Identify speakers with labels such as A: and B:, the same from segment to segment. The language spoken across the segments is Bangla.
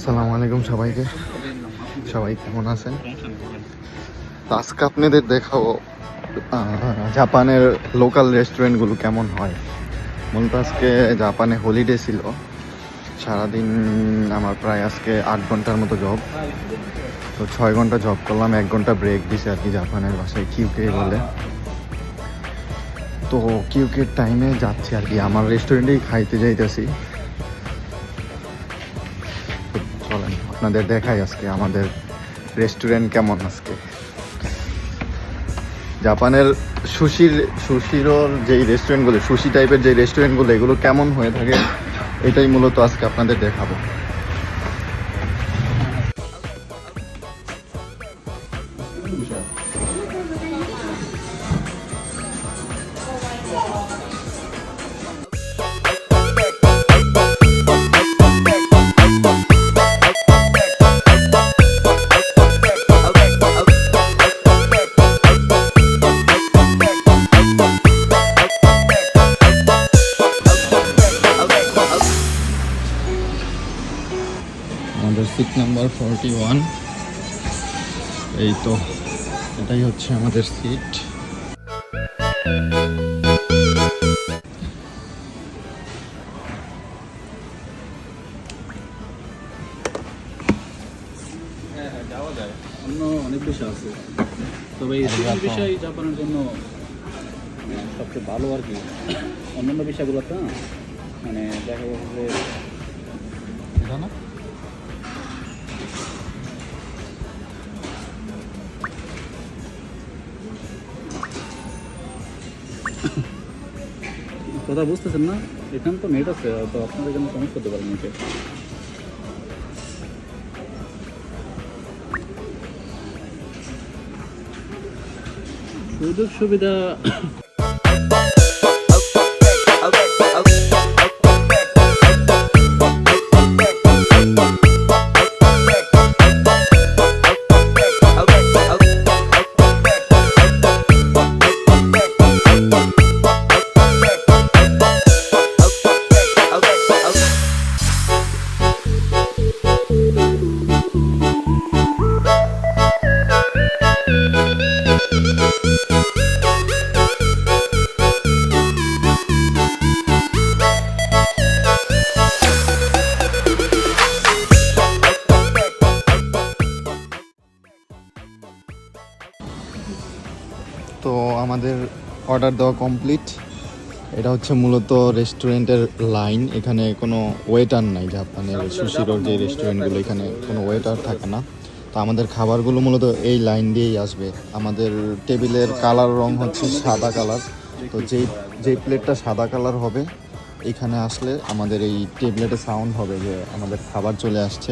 A: আসসালামু আলাইকুম সবাইকে। সবাই কেমন আছেন? তো আজকে আপনাদের দেখাবো জাপানের লোকাল রেস্টুরেন্টগুলো কেমন হয়। মূলত আজকে জাপানে হলিডে ছিল, সারাদিন আমার প্রায় আজকে 8 ঘন্টার মতো জব। তো 6 ঘন্টা জব করলাম, 1 ঘন্টা ব্রেক দিছে আর কি, জাপানের ভাষায় কিউকে বলে। তো কিউকের টাইমে যাচ্ছি আর কি, আমার রেস্টুরেন্টেই খাইতে যাইতেছি। চলেন আপনাদের দেখাই আজকে আমাদের রেস্টুরেন্ট কেমন। আজকে জাপানের সুশিরও যেই রেস্টুরেন্টগুলো, সুশি টাইপের যেই রেস্টুরেন্টগুলো, এগুলো কেমন হয়ে থাকে এটাই মূলত আজকে আপনাদের দেখাবো। আমাদের সিট নাম্বার 41, এই তো এটাই হচ্ছে আমাদের সিট।
B: যাওয়া যায়, অন্য অনেক বিষয় আছে, তবে এই বিষয় জাপানের জন্য সবচেয়ে ভালো আর কি। অন্যান্য বিষয়গুলোতে না মানে দেখা গেছে যে
A: না
B: কথা বুঝতেছেন না, এখানে তো নেট আছে, তো আপনাদের জন্য কমেন্ট করতে পারেন নিচে। সুযোগ সুবিধা
A: তো আমাদের অর্ডার দেওয়া কমপ্লিট। এটা হচ্ছে মূলত রেস্টুরেন্টের লাইন, এখানে কোনো ওয়েটার নাই। জাপানের সুশিরোর যে রেস্টুরেন্টগুলো, এখানে কোনো ওয়েটার থাকে না। তো আমাদের খাবারগুলো মূলত এই লাইন দিয়েই আসবে। আমাদের টেবিলের কালার রং হচ্ছে সাদা কালার। তো যেই প্লেটটা সাদা কালার হবে, এখানে আসলে আমাদের এই টেবলেটে সাউন্ড হবে যে আমাদের খাবার চলে আসছে।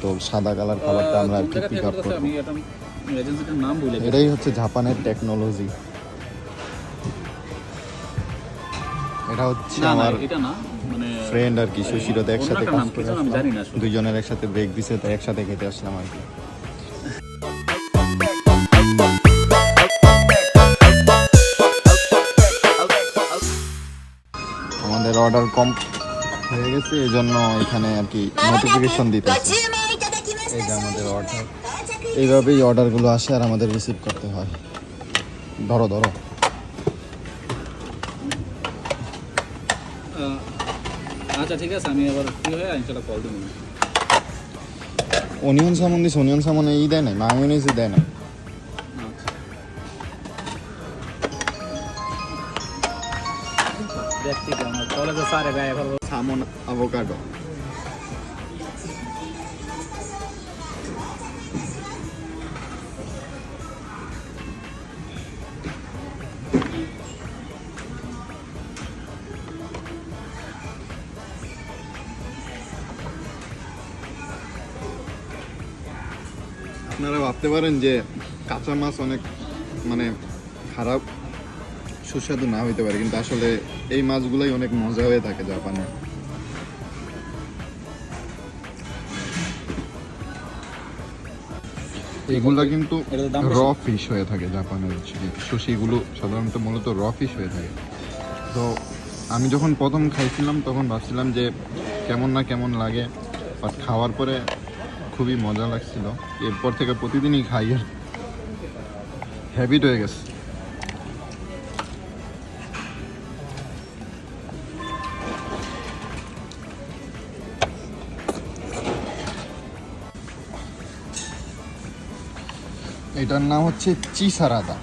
A: তো সাদা কালার খাবারটা আমরা আর কি পিক আপ করব।
B: এজেন্সিটার নাম বলে
A: এটাই হচ্ছে জাপানের টেকনোলজি। এটা হচ্ছে আমার
B: মানে
A: ফ্রেন্ড আর কি, সুশিরোতে একসাথে কাজ করে
B: আমি জানি না।
A: দুইজনের একসাথে ব্রেক দিছে, তাই একসাথে খেতে আসলাম আর কি। আমাদের অর্ডার কম হয়ে গেছে, এই জন্য এখানে আর কি নোটিফিকেশন দিতেছে। এই যে আমাদের অর্ডার, এইভাবেই অর্ডারগুলো আসে আর আমাদের রিসিভ করতে হয়। ধরো ধরো,
B: আচ্ছা ঠিক আছে, আমি আবার ফ্রি হয়ে ইনশাআল্লাহ কল দেব।
A: অনিয়ন সামন দিস, অনিয়ন সামনে ই দেয় নাই, মায়োনিজই দেয় নাই।
B: দেখতে কেমন কলেজে সারে গায়ে ভালো
A: সামন অ্যাভোকাডো। আপনারা ভাবতে পারেন যে কাঁচা মাছ অনেক মানে খারাপ সুস্বাদু না হইতে পারে, কিন্তু আসলে এই মাছগুলোই অনেক মজা হয়ে থাকে জাপানে। এগুলা কিন্তু র ফিশ হয়ে থাকে জাপানের সুশিগুলো, সাধারণত মূলত র ফিশ হয়ে থাকে। তো আমি যখন প্রথম খাইছিলাম তখন ভাবছিলাম যে কেমন না কেমন লাগে, বাট খাওয়ার পরে খুবই মজা লাগছিল। এরপর থেকে প্রতিদিনই খাই, হ্যাবিট হয়ে গেছে। এটার নাম হচ্ছে চিসারাদা।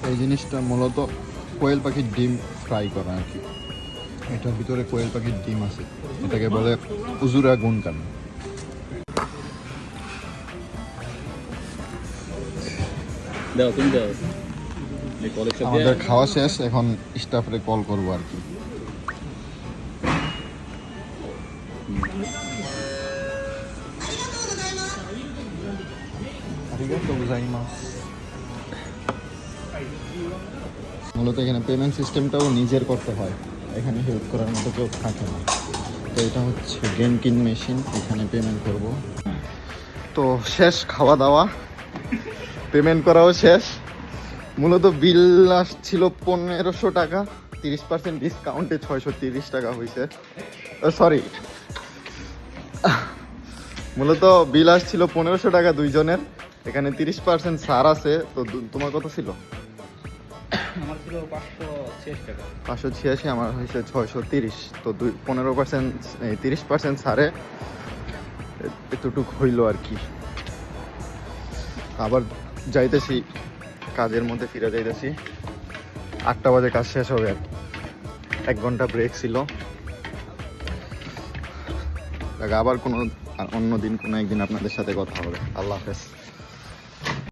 A: এই জিনিসটা মূলত কোয়েল পাখির ডিম ফ্রাই করা আর কি। এটার ভিতরে কোয়েল পাখির ডিম আছে, এটাকে বলে উজুরা গুনকান।
B: দাও তুমি দাও।
A: আমাদের খাওয়া শেষ, এখন স্টাফরে কল করবো আর কি। মূলত এখানে পেমেন্ট সিস্টেমটাও নিজের করতে হয়, এখানে হেল্প করার মতো কেউ থাকে না। তো এটা হচ্ছে গেনকিন মেশিন, এখানে পেমেন্ট করব। তো শেষ খাওয়া দাওয়া, পেমেন্ট করাও শেষ। মূলত বিল আসছিল 1500 টাকা, 30% ডিসকাউন্টে 630 টাকা হয়েছে। সরি, মূলত বিল আসছিল 1500 টাকা দুইজনের, এখানে 30% ছাড় আছে। তো তোমার কত ছিল?
B: আমার ছিল 586 টাকা।
A: 586, আমার হয়েছে 630। তো 15% 30% ছাড়ে এতটুক হইলো আর কি। আবার যাইতেছি, কাজের মধ্যে ফিরে যাইতেছি। 8টা বাজে কাজ শেষ হবে, 1 ঘন্টা ব্রেক ছিল। আবার অন্য দিন কোনো একদিন আপনাদের সাথে কথা হবে। আল্লাহ হাফেজ।